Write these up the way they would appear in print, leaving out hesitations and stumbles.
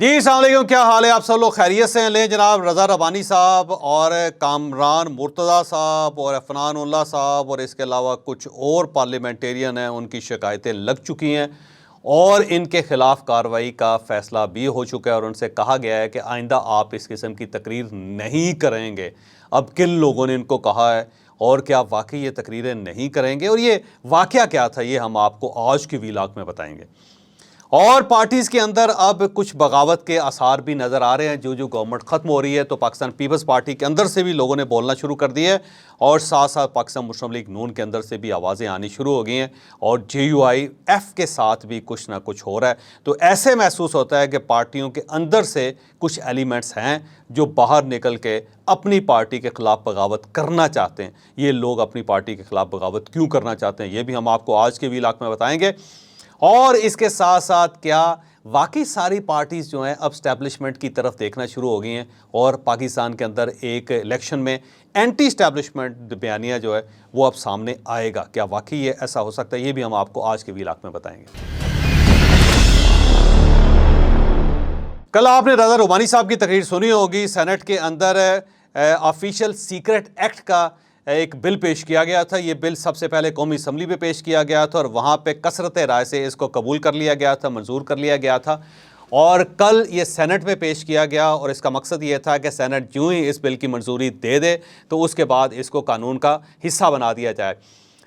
जी अस्सलाम वालेकुम, क्या हाल है? आप सब लोग खैरियत से हैं? ले जनाब, रज़ा रबानी साहब और कामरान मुर्तज़ा साहब और अफनान उल्लाह साहब और इसके अलावा कुछ और पार्लियामेंटेरियन हैं, उनकी शिकायतें लग चुकी हैं और इनके ख़िलाफ़ कार्रवाई का फ़ैसला भी हो चुका है और उनसे कहा गया है कि आइंदा आप इस किस्म की तकरीर नहीं करेंगे। अब किन लोगों ने इनको कहा है और क्या वाकई ये तकरीरें नहीं करेंगे और ये वाक़या क्या था, ये हम आपको आज की वीलॉग में बताएंगे। और पार्टीज़ के अंदर अब कुछ बगावत के आसार भी नज़र आ रहे हैं। जो गवर्नमेंट ख़त्म हो रही है तो पाकिस्तान पीपल्स पार्टी के अंदर से भी लोगों ने बोलना शुरू कर दिया है और साथ साथ पाकिस्तान मुस्लिम लीग नून के अंदर से भी आवाज़ें आनी शुरू हो गई हैं और JUIF के साथ भी कुछ ना कुछ हो रहा है। तो ऐसे महसूस होता है कि पार्टियों के अंदर से कुछ एलिमेंट्स हैं जो बाहर निकल के अपनी पार्टी के ख़िलाफ़ बगावत करना चाहते हैं। ये लोग अपनी पार्टी के ख़िलाफ़ बगावत क्यों करना चाहते हैं, ये भी हम आपको आज के वीलॉग में बताएंगे। और इसके साथ साथ क्या वाकई सारी पार्टीज़ जो हैं अब स्टैब्लिशमेंट की तरफ देखना शुरू हो गई हैं और पाकिस्तान के अंदर एक इलेक्शन में एंटी स्टैब्लिशमेंट बयानिया जो है वो अब सामने आएगा? क्या वाकई ये ऐसा हो सकता है? ये भी हम आपको आज के वीलॉग में बताएंगे। कल आपने रज़ा रबानी साहब की तकरीर सुनी होगी। सेनेट के अंदर ऑफिशियल सीक्रेट एक्ट का एक बिल पेश किया गया था। ये बिल सबसे पहले कौमी असम्बली में पेश किया गया था और वहाँ पे कसरत राय से इसको कबूल कर लिया गया था, मंजूर कर लिया गया था और कल ये सेनेट में पेश किया गया और इसका मकसद ये था कि सेनेट यूँ ही इस बिल की मंजूरी दे दे तो उसके बाद इसको कानून का हिस्सा बना दिया जाए।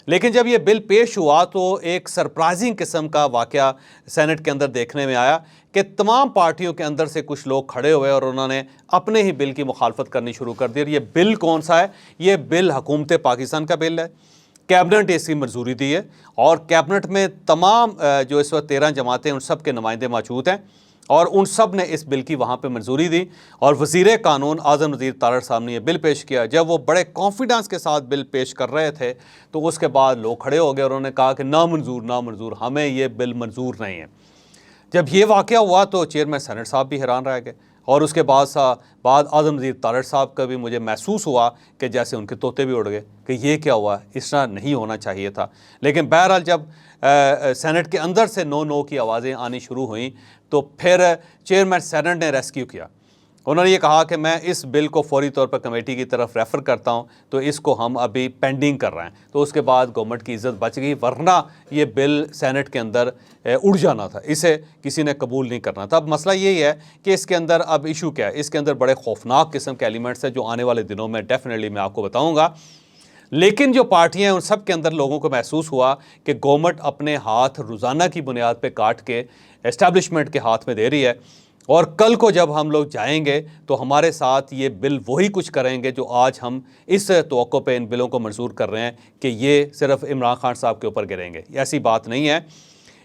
लेकिन जब ये बिल पेश हुआ तो एक सरप्राइजिंग किस्म का वाक़या सेनेट के अंदर देखने में आया कि तमाम पार्टियों के अंदर से कुछ लोग खड़े हुए और उन्होंने अपने ही बिल की मुखालफत करनी शुरू कर दी। और ये बिल कौन सा है? ये बिल हुकूमत पाकिस्तान का बिल है। कैबिनेट ने इसकी मंजूरी दी है और कैबिनेट में तमाम जो इस वक्त 13 जमातें उन सब के नुमाइंदे मौजूद हैं और उन सब ने इस बिल की वहाँ पे मंजूरी दी और वज़ीर कानून आज़म नज़ीर तारड़ साहब ने ये बिल पेश किया। जब वो बड़े कॉन्फिडेंस के साथ बिल पेश कर रहे थे तो उसके बाद लोग खड़े हो गए और उन्होंने कहा कि नामंजूर, हमें ये बिल मंजूर नहीं है। जब ये वाक़या हुआ तो चेयरमैन सेनेट साहब भी हैरान रह गए और उसके बाद आज़म नज़ीर तारड़ साहब का भी मुझे महसूस हुआ कि जैसे उनके तोते भी उड़ गए कि ये क्या हुआ, इस तरह नहीं होना चाहिए था। लेकिन बहरहाल जब सेनेट के अंदर से नो की आवाज़ें आनी शुरू हुई तो फिर चेयरमैन सेनेट ने रेस्क्यू किया। उन्होंने ये कहा कि मैं इस बिल को फौरी तौर पर कमेटी की तरफ रेफ़र करता हूँ, तो इसको हम अभी पेंडिंग कर रहे हैं। तो उसके बाद गवर्नमेंट की इज़्ज़त बच गई, वरना ये बिल सेनेट के अंदर उड़ जाना था, इसे किसी ने कबूल नहीं करना था। अब मसला यही है कि इसके अंदर अब इशू क्या है? इसके अंदर बड़े खौफनाक किस्म के एलिमेंट्स हैं जो आने वाले दिनों में डेफिनेटली मैं आपको बताऊँगा। लेकिन जो पार्टियां हैं उन सब के अंदर लोगों को महसूस हुआ कि गवर्नमेंट अपने हाथ रोज़ाना की बुनियाद पे काट के एस्टैब्लिशमेंट के हाथ में दे रही है और कल को जब हम लोग जाएंगे तो हमारे साथ ये बिल वही कुछ करेंगे जो आज हम इस तवक्को पे इन बिलों को मंजूर कर रहे हैं कि ये सिर्फ इमरान खान साहब के ऊपर गिरेंगे। ऐसी बात नहीं है।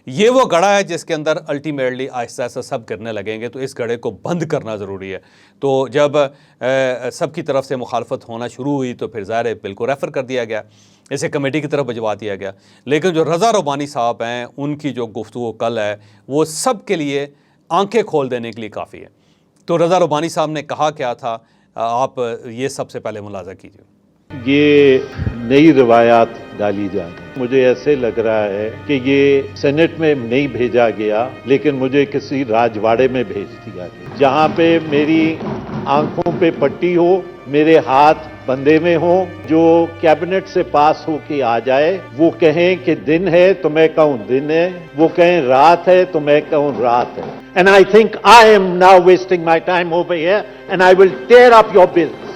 ये वो गड़ा है जिसके अंदर अल्टीमेटली आहिस्ता आहिस्ता सब गिरने लगेंगे, तो इस गड़े को बंद करना ज़रूरी है। तो जब सब की तरफ से मुखालफत होना शुरू हुई तो फिर ज़ाहिर है बिल को रेफ़र कर दिया गया, इसे कमेटी की तरफ भिजवा दिया गया। लेकिन जो रज़ा रबानी साहब हैं उनकी जो गुफ्तगू कल है वो सब के लिए आंखें खोल देने के लिए काफ़ी है। तो रज़ा रबानी साहब ने कहा क्या था, आप ये सबसे पहले मुलाज़ा कीजिए। ये नई रवायात डाली जा रही, मुझे ऐसे लग रहा है कि ये सेनेट में नहीं भेजा गया लेकिन मुझे किसी राजवाड़े में भेज दिया गया, जहाँ पे मेरी आंखों पे पट्टी हो, मेरे हाथ बंधे में हो, जो कैबिनेट से पास हो के आ जाए, वो कहें कि दिन है तो मैं कहूँ दिन है, वो कहें रात है तो मैं कहूँ रात है। And I think I am now wasting my time over here and I will tear up your bills.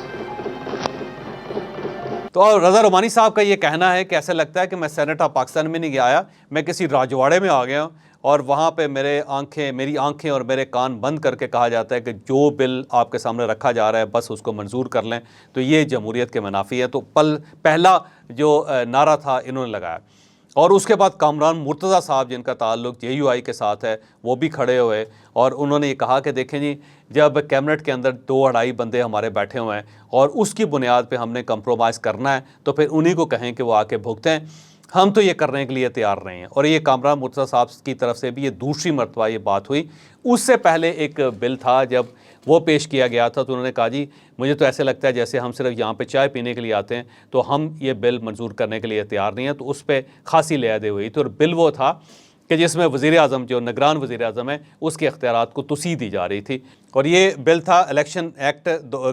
तो रज़ा रबानी साहब का ये कहना है कि ऐसा लगता है कि मैं सेनेट ऑफ पाकिस्तान में नहीं आया, मैं किसी राजवाड़े में आ गया और वहाँ पे मेरी आंखें और मेरे कान बंद करके कहा जाता है कि जो बिल आपके सामने रखा जा रहा है बस उसको मंजूर कर लें। तो ये जमहूरियत के मुनाफी है। तो पहला जो नारा था इन्होंने लगाया और उसके बाद कामरान मुर्तज़ा साहब जिनका ताल्लुक JUI के साथ है वो भी खड़े हुए और उन्होंने ये कहा कि देखें जी, जब कैबिनेट के अंदर 2-2.5 बंदे हमारे बैठे हुए हैं और उसकी बुनियाद पे हमने कंप्रोमाइज़ करना है तो फिर उन्हीं को कहें कि वो आके भुगतें, हम तो ये करने के लिए तैयार नहीं हैं। और ये कामरान मुर्तज़ा साहब की तरफ से भी ये दूसरी मरतबा ये बात हुई। उससे पहले एक बिल था, जब वो पेश किया गया था तो उन्होंने कहा जी मुझे तो ऐसे लगता है जैसे हम सिर्फ यहाँ पे चाय पीने के लिए आते हैं, तो हम ये बिल मंजूर करने के लिए तैयार नहीं हैं। तो उस पर खासी लिहादे हुई। तो बिल वो था कि जिसमें वज़ीर आज़म जो निगरान वज़ीर आज़म है उसके इख्तियारात को तोसी दी जा रही थी। और ये बिल था इलेक्शन एक्ट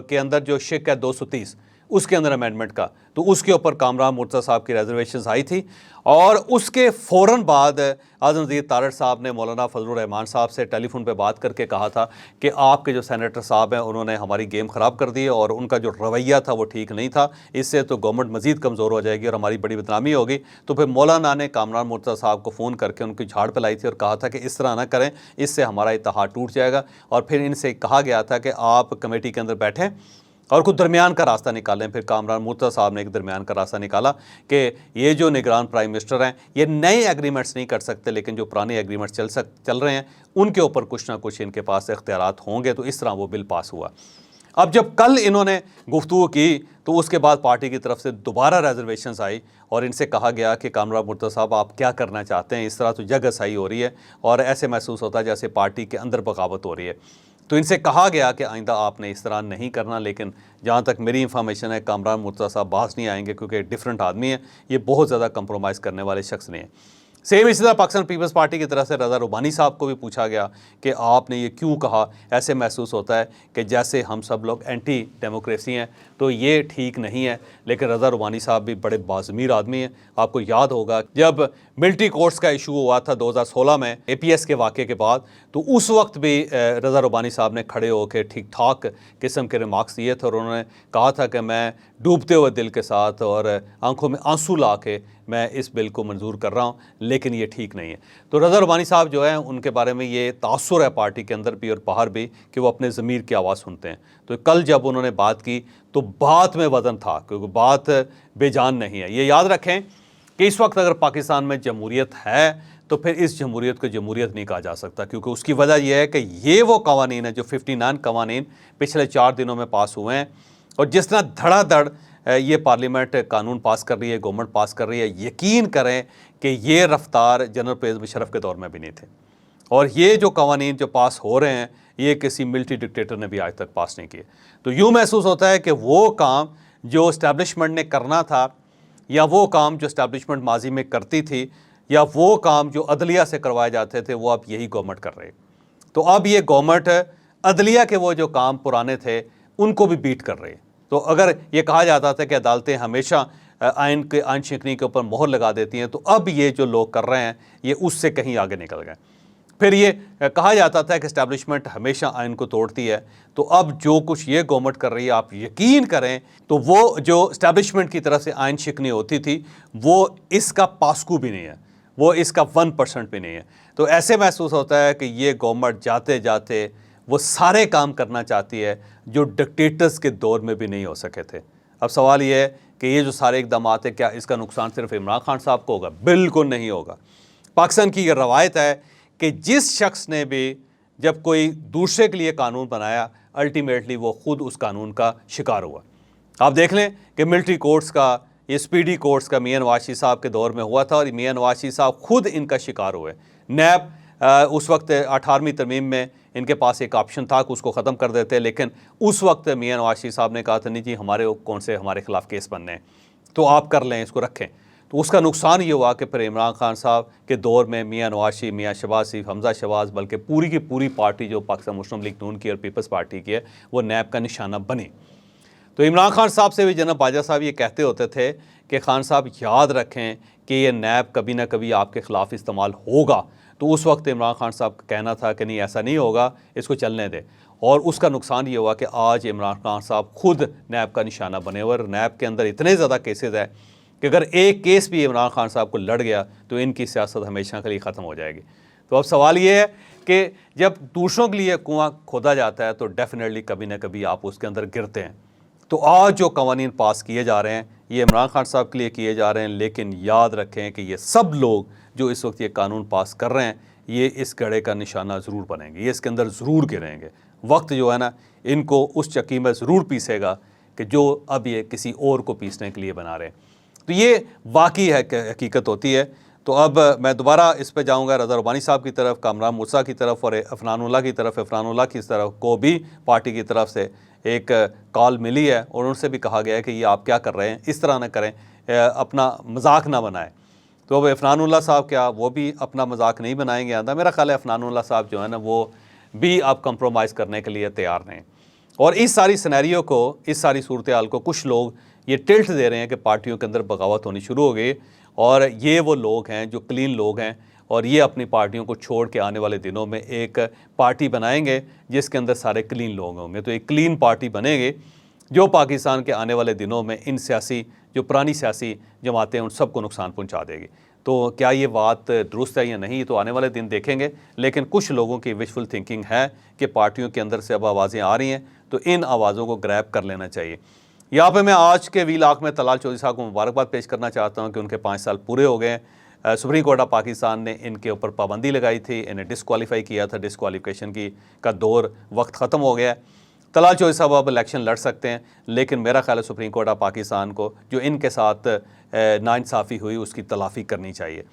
के अंदर जो शिक है 230 उसके अंदर अमेंडमेंट का, तो उसके ऊपर कामरान मुर्तज़ा साहब की रिजर्वेशंस आई थी। और उसके फ़ौरन बाद आज़म नज़ीर तारड़ साहब ने मौलाना फजलुर रहमान साहब से टेलीफोन पे बात करके कहा था कि आपके जो सेनेटर साहब हैं उन्होंने हमारी गेम ख़राब कर दी है और उनका जो रवैया था वो ठीक नहीं था, इससे तो गवर्नमेंट मज़ीद कमज़ोर हो जाएगी और हमारी बड़ी बदनामी होगी। तो फिर मौलाना ने कामरान मुर्तज़ा साहब को फ़ोन करके उनकी झाड़ पिलाई थी और कहा था कि इस तरह ना करें, इससे हमारा इत्तेहाद टूट जाएगा। और फिर इनसे कहा गया था कि आप कमेटी के अंदर बैठें और कुछ दरमियान का रास्ता निकालें। फिर कामरान मुर्तज़ा साहब ने एक दरमियान का रास्ता निकाला कि ये जो निगरान प्राइम मिनिस्टर हैं ये नए एग्रीमेंट्स नहीं कर सकते, लेकिन जो पुराने एग्रीमेंट्स चल रहे हैं उनके ऊपर कुछ ना कुछ इनके पास इख्तियारात होंगे। तो इस तरह वो बिल पास हुआ। अब जब कल इन्होंने गुफ्तगू की तो उसके बाद पार्टी की तरफ से दोबारा रिजर्वेशंस आई और इनसे कहा गया कि कामरान मुर्तज़ा साहब आप क्या करना चाहते हैं, इस तरह तो जगहसाई हो रही है और ऐसे महसूस होता है जैसे पार्टी के अंदर बगावत हो रही है। तो इनसे कहा गया कि आइंदा आपने इस तरह नहीं करना, लेकिन जहाँ तक मेरी इंफॉर्मेशन है कामरान मुर्तज़ा साहब बाहर नहीं आएंगे क्योंकि डिफरेंट आदमी है, ये बहुत ज़्यादा कंप्रोमाइज़ करने वाले शख्स नहीं है। सेम इसी तरह पाकिस्तान पीपल्स पार्टी की तरफ से रज़ा रुबानी साहब को भी पूछा गया कि आपने ये क्यों कहा, ऐसे महसूस होता है कि जैसे हम सब लोग एंटी डेमोक्रेसी हैं, तो ये ठीक नहीं है। लेकिन रज़ा रुबानी साहब भी बड़े बाज़मीर आदमी हैं। आपको याद होगा जब मिलिट्री कोर्ट्स का इशू हुआ था 2016 में APS के वाक़े के बाद, तो उस वक्त भी रज़ा रुबानी साहब ने खड़े होकर ठीक ठाक किस्म के रिमार्क्स दिए थे और उन्होंने कहा था कि मैं डूबते हुए दिल के साथ और आंखों में आंसू ला के मैं इस बिल को मंजूर कर रहा हूँ, लेकिन ये ठीक नहीं है। तो रज़ा रुबानी साहब जो है उनके बारे में ये तासुर है पार्टी के अंदर भी और बाहर भी कि वो अपने ज़मीर की आवाज़ सुनते हैं। तो कल जब उन्होंने बात की तो बात में वज़न था, क्योंकि बात बेजान नहीं है। ये याद रखें कि इस वक्त अगर पाकिस्तान में जमहूरियत है तो फिर इस जमहूरियत को जमहूरियत नहीं कहा जा सकता, क्योंकि उसकी वजह यह है कि ये वो कवानीन है जो 59 कवानीन पिछले 4 दिनों में पास हुए हैं और जिस तरह धड़ाधड़ ये पार्लियामेंट कानून पास कर रही है, गवर्नमेंट पास कर रही है, यकीन करें कि ये रफ्तार जनरल परवेज़ मुशर्रफ के दौर में भी नहीं थे। और ये जो कवानीन जो पास हो रहे हैं ये किसी मिलिट्री डिक्टेटर ने भी आज तक पास नहीं किए। तो यूँ महसूस होता है कि वो काम जो इस्टेब्लिशमेंट ने करना था या वो काम जो इस्टेब्लिशमेंट माजी में करती थी या वो काम जो अदलिया से करवाए जाते थे वो अब यही गवर्नमेंट कर रही है। तो अब ये गवर्नमेंट अदलिया के वो जो काम पुराने थे उनको भी बीट कर रही है। तो अगर ये कहा जाता था कि अदालतें हमेशा आइन शिकनी के ऊपर मोहर लगा देती हैं, तो अब ये जो लोग कर रहे हैं ये उससे कहीं आगे निकल गए। फिर ये कहा जाता था कि इस्टेब्लिशमेंट हमेशा आइन को तोड़ती है, तो अब जो कुछ ये गवर्नमेंट कर रही है आप यकीन करें तो वो जो इस्टेब्लिशमेंट की तरफ से आइन शिकनी होती थी वो इसका पास्कू भी नहीं है, वो इसका 1% भी नहीं है। तो ऐसे महसूस होता है कि ये गवर्नमेंट जाते जाते वो सारे काम करना चाहती है जो डिक्टेटर्स के दौर में भी नहीं हो सके थे। अब सवाल ये है कि ये जो सारे इकदाम हैं क्या इसका नुकसान सिर्फ इमरान खान साहब को होगा? बिल्कुल नहीं होगा। पाकिस्तान की ये रवायत है कि जिस शख्स ने भी जब कोई दूसरे के लिए कानून बनाया अल्टीमेटली वो खुद उस कानून का शिकार हुआ। आप देख लें कि मिलिट्री कोर्ट्स का, ये स्पीडी कोर्ट्स का मियां नवाज शरीफ साहब के दौर में हुआ था और मियां नवाज शरीफ साहब खुद इनका शिकार हुए। नैब उस वक्त 18वीं तरमीम में इनके पास एक ऑप्शन था कि उसको ख़त्म कर देते, लेकिन उस वक्त मियां नवाज शरीफ साहब ने कहा था नहीं जी हमारे कौन से हमारे खिलाफ केस बनने हैं, तो आप कर लें, इसको रखें। तो उसका नुकसान ये हुआ कि फिर इमरान खान साहब के दौर में मियां नवाज शरीफ, मियां शहबाज शरीफ, हमजा शहबाज, बल्कि पूरी की पूरी पार्टी जो पाकिस्तान मुस्लिम लीग नून की और पीपल्स पार्टी की है वो नैब का निशाना बनी। तो इमरान खान साहब से भी जनाब बाजा साहब ये कहते होते थे कि खान साहब याद रखें कि ये नैब कभी ना कभी आपके ख़िलाफ़ इस्तेमाल होगा। तो उस वक्त इमरान खान साहब का कहना था कि नहीं ऐसा नहीं होगा, इसको चलने दें। और उसका नुकसान ये हुआ कि आज इमरान खान साहब खुद नैब का निशाना बने हुए और नैब के अंदर इतने ज़्यादा केसेस है कि अगर एक केस भी इमरान खान साहब को लड़ गया तो इनकी सियासत हमेशा के लिए ख़त्म हो जाएगी। तो अब सवाल ये है कि जब दूसरों के लिए कुआं खोदा जाता है तो डेफिनेटली कभी ना कभी आप उसके अंदर गिरते हैं। तो आज जो कवानीन पास किए जा रहे हैं ये इमरान खान साहब के लिए किए जा रहे हैं, लेकिन याद रखें कि ये सब लोग जो इस वक्त ये कानून पास कर रहे हैं ये इस गड़े का निशाना ज़रूर बनेंगे, ये इसके अंदर ज़रूर गिरेंगे। वक्त जो है ना इनको उस चक्की में ज़रूर पीसेगा कि जो अब ये किसी और को पीसने के लिए बना रहे हैं। तो ये वाकई है कि हकीकत होती है। तो अब मैं दोबारा इस पे जाऊंगा रज़ा रुबानी साहब की तरफ, कामरान मुर्तज़ा की तरफ और अफनानुल्लाह की तरफ। अफनानुल्लाह की तरफ को भी पार्टी की तरफ से एक कॉल मिली है और उनसे भी कहा गया है कि ये आप क्या कर रहे हैं, इस तरह ना करें, अपना मजाक ना बनाएं। तो अब इफ़नानुल्लाह साहब क्या वो भी अपना मजाक नहीं बनाएंगे आंदा? मेरा ख्याल है इफ़नानुल्लाह साहब जो है ना वो भी अब कंप्रोमाइज़ करने के लिए तैयार नहीं। और इस सारी सिनेरियो को, इस सारी सूरत हाल को कुछ लोग ये टिल्ट दे रहे हैं कि पार्टियों के अंदर बगावत होनी शुरू हो गई और ये वो लोग हैं जो क्लीन लोग हैं और ये अपनी पार्टियों को छोड़ के आने वाले दिनों में एक पार्टी बनाएंगे जिसके अंदर सारे क्लीन लोग होंगे। तो एक क्लीन पार्टी बनेगी जो पाकिस्तान के आने वाले दिनों में इन सियासी जो पुरानी सियासी जमातें हैं उन सबको नुकसान पहुंचा देगी। तो क्या ये बात दुरुस्त है या नहीं, तो आने वाले दिन देखेंगे। लेकिन कुछ लोगों की विशफुल थिंकिंग है कि पार्टियों के अंदर से अब आवाज़ें आ रही हैं तो इन आवाज़ों को ग्रैब कर लेना चाहिए। यहाँ पे मैं आज के वीलाक में तलाल चौधरी साहब को मुबारकबाद पेश करना चाहता हूँ कि उनके 5 साल पूरे हो गए हैं। सुप्रीम कोर्ट ऑफ पाकिस्तान ने इनके ऊपर पाबंदी लगाई थी, इन्हें डिस्क्वालीफाई किया था, डिस्क्वालिफिकेशन की का दौर वक्त ख़त्म हो गया है। तलाल चौधरी साहब अब इलेक्शन लड़ सकते हैं, लेकिन मेरा ख्याल है सुप्रीम कोर्ट ऑफ पाकिस्तान को जो इनके साथ नाइंसाफ़ी हुई उसकी तलाफ़ी करनी चाहिए।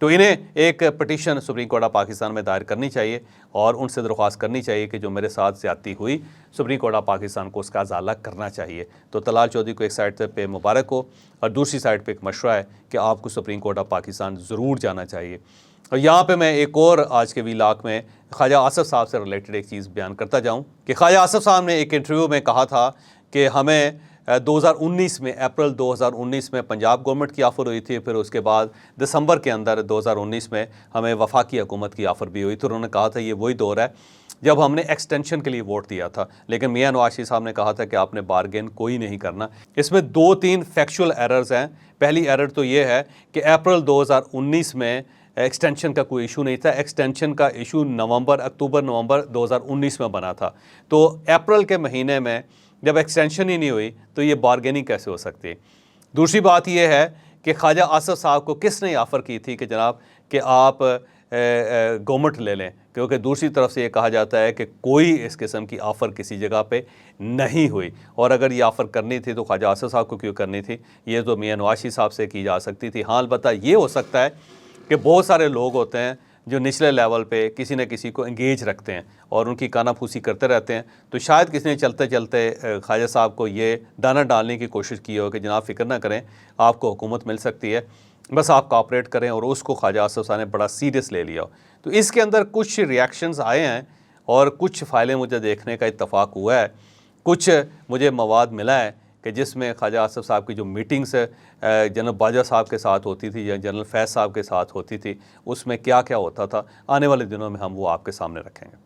तो इन्हें एक petition supreme court of Pakistan में दायर करनी चाहिए और उनसे दरख्वास्त करनी चाहिए कि जो मेरे साथ ज़्यादती हुई सुप्रीम कोर्ट ऑफ पाकिस्तान को उसका अजाला करना चाहिए। तो तलाल चौधरी को एक साइड पे मुबारक हो और दूसरी साइड पे एक मशवरा है कि आपको सुप्रीम कोर्ट ऑफ पाकिस्तान ज़रूर जाना चाहिए। और यहाँ पे मैं एक और आज के वीलाक में ख्वाजा आसफ़ साहब से रिलेटेड एक चीज़ बयान करता जाऊँ कि ख्वाजा आसफ़ साहब ने एक इंटरव्यू में कहा था कि हमें 2019 में, अप्रैल 2019 में पंजाब गवर्नमेंट की ऑफ़र हुई थी, फिर उसके बाद दिसंबर के अंदर 2019 में हमें वफाकी हुकूमत की ऑफ़र भी हुई थी। उन्होंने कहा था ये वही दौर है जब हमने एक्सटेंशन के लिए वोट दिया था, लेकिन मियां नवाज शरीफ साहब ने कहा था कि आपने बारगेन कोई नहीं करना। इसमें 2-3 फैक्चुअल एरर्स हैं। पहली एरर तो ये है कि अप्रैल 2019 में एक्सटेंशन का कोई इशू नहीं था। एक्सटेंशन का इशू अक्टूबर नवंबर 2019 में बना था। तो अप्रैल के महीने में जब एक्सटेंशन ही नहीं हुई तो ये बारगेनिंग कैसे हो सकती है। दूसरी बात यह है कि ख्वाजा आसफ़ साहब को किसने ऑफ़र की थी कि जनाब कि आप गवर्नमेंट ले लें, क्योंकि दूसरी तरफ से ये कहा जाता है कि कोई इस किस्म की ऑफ़र किसी जगह पे नहीं हुई। और अगर ये ऑफ़र करनी थी तो ख्वाजा आसफ़ साहब को क्यों करनी थी, ये तो मियां नवाज शरीफ साहब से की जा सकती थी। हाँ, अलबत्ता ये हो सकता है कि बहुत सारे लोग होते हैं जो निचले लेवल पे किसी न किसी को एंगेज रखते हैं और उनकी कानाफूसी करते रहते हैं। तो शायद किसी ने चलते चलते ख्वाजा साहब को ये दाना डालने की कोशिश की हो कि जनाब फ़िक्र ना करें, आपको हुकूमत मिल सकती है, बस आप कोऑपरेट करें, और उसको ख्वाजा आसफ़ साहब ने बड़ा सीरियस ले लिया। तो इसके अंदर कुछ रिएक्शंस आए हैं और कुछ फ़ाइलें मुझे देखने का इत्तफ़ाक़ हुआ है, कुछ मुझे मवाद मिला है कि जिसमें ख्वाजा आसफ़ साहब की जो मीटिंग्स जनरल बाजवा साहब के साथ होती थी या जनरल फैज़ साहब के साथ होती थी, उसमें क्या क्या होता था, आने वाले दिनों में हम वो आपके सामने रखेंगे।